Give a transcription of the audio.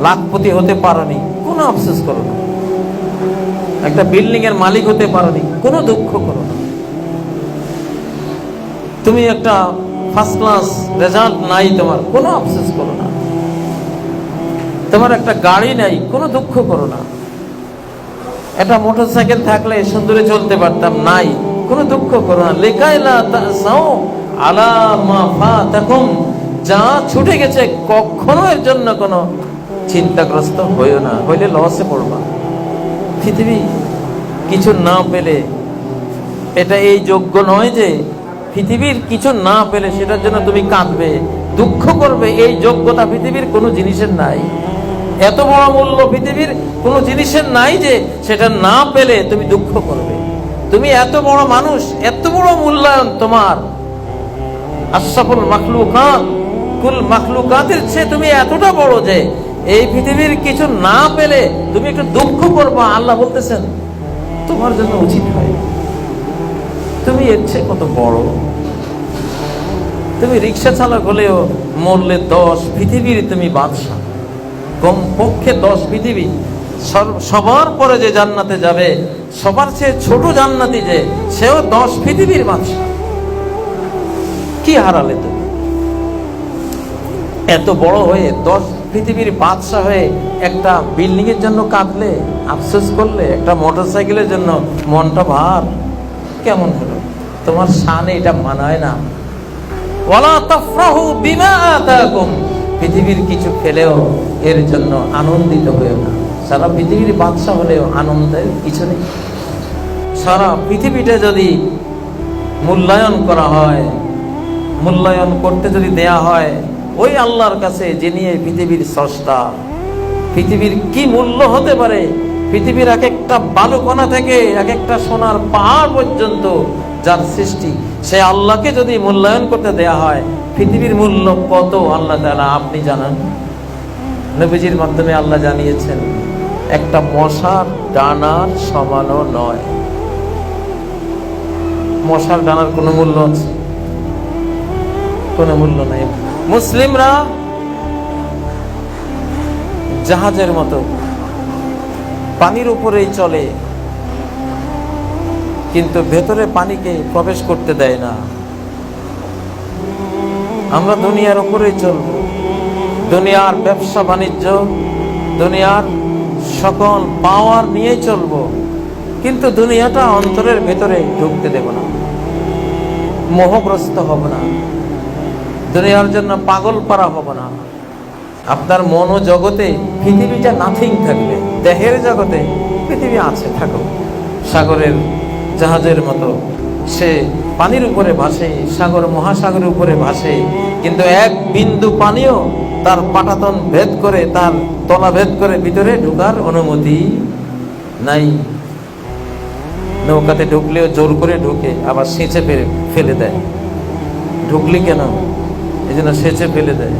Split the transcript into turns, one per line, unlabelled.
লাখপতি হতে পারোনি, কোনো আফসোস করো না। একটা বিল্ডিং এর মালিক হতে পারোনি, কোনো দুঃখ করো না। তুমি একটা ফার্স্ট ক্লাস রেজাল্ট নাই তোমার, কোনো আফসোস করো না। তোমার একটা গাড়ি নাই, কোনো দুঃখ করো না। একটা মোটরসাইকেল থাকলে সুন্দরে চলতে পারতাম, নাই, কোনো দুঃখ করো না। লিকাইলা তাসাউ আলা মা ফাতাকুম, যা ছুটে গেছে কখনো এর জন্য কোনো চিন্তাগ্রস্ত হইও না, হইলে লসে পড়বা। পৃথিবী কিছু না পেলে এটা এই যোগ্য নয় যে পৃথিবীর কিছু না পেলে সেটার জন্য তুমি কাঁদবে, দুঃখ করবে, এই যোগ্যতা পৃথিবীর কোনো জিনিসের নাই। এত বড় মূল্য পৃথিবীর কোনো জিনিসের নাই যে সেটা না পেলে তুমি দুঃখ করবে। তুমি এত বড় মানুষ, এত বড় মূল্যায়ন তোমার, আশরাফুল মাখলুকাত, কুল মাখলুকাতের চেয়ে তুমি এতটা বড় যে এই পৃথিবীর কিছু না পেলে তুমি একটু দুঃখ করবা। আল্লাহ বলতেছেন তোমার জন্য উচিত হয়, তুমি এর চেয়ে কত বড়। তুমি রিক্সা চালক হলেও মরলে 10 পৃথিবীর তুমি বাদশা, কমপক্ষে 10 পৃথিবী। সবার পরে যে জান্নাতে যাবে, সবার চেয়ে ছোট জান্নাতি যে, সেও 10 পৃথিবীর বাদশা। কি হারালে তুমি? এত বড় হয়ে 10 পৃথিবীর বাদশা হয়ে একটা বিল্ডিং এর জন্য কাঁদলে, আফসোস করলে, একটা মোটরসাইকেলের জন্য মনটা ভার, কেমন হলো? তোমার শানে এটা মানায় না। ওয়ালা তাফরাহু বিমা আতাকুম, পৃথিবীর কিছু পেলেও এর জন্য আনন্দিত হয়েও না। সারা পৃথিবীর বাদশা হলেও আনন্দের কিছু নেই। সারা পৃথিবীটা যদি মূল্যায়ন করা হয়, মূল্যায়ন করতে যদি দেয়া হয় ওই আল্লাহর কাছে, যিনি এই পৃথিবীর স্রষ্টা, পৃথিবীর কি মূল্য হতে পারে? পৃথিবীর এক একটা বালুকণা থেকে এক একটা সোনার পাহাড় পর্যন্ত যার সৃষ্টি, সে আল্লাহকে যদি মূল্যায়ন করতে দেয়া হয়, পৃথিবীর মূল্য কত আল্লাহ তাআলা আপনি জানান। নবীজির মাধ্যমে আল্লাহ জানিয়েছেন একটা মশার ডানার সমানও নয়। মশার ডানার কোনো মূল্য আছে? কোনো মূল্য নাই। মুসলিমরা জাহাজের মতো পানির উপরেই চলে, কিন্তু ভেতরে পানিকে প্রবেশ করতে দেয় না। আমরা দুনিয়ার উপরেই চলব, দুনিয়ার ব্যবসা বাণিজ্য, দুনিয়ার সকল পাওয়ার নিয়ে চলব, কিন্তু দুনিয়াটা অন্তরের ভেতরে ঢুকতে দেব না, মোহগ্রস্ত হব না, দুনিয়ার জন্য পাগল পারা হব না। আপনার মনোজগতে পৃথিবীটা নাথিং থাকবে, দেহের জগতে পৃথিবী আছে, থাকো। সাগরের জাহাজের মতো সে পানির উপরে ভাসে, সাগর মহাসাগরের উপরে ভাসে, কিন্তু এক বিন্দু পানিও তার পাটাতন ভেদ করে, তার তলা ভেদ করে ভিতরে ঢোকার অনুমতি নাই। নৌকাতে ঢুকলেও জোর করে ঢুকে, আবার সেচে ফেলে দেয়। ঢুকলি কেন? এই জন্য সেচে ফেলে দেয়।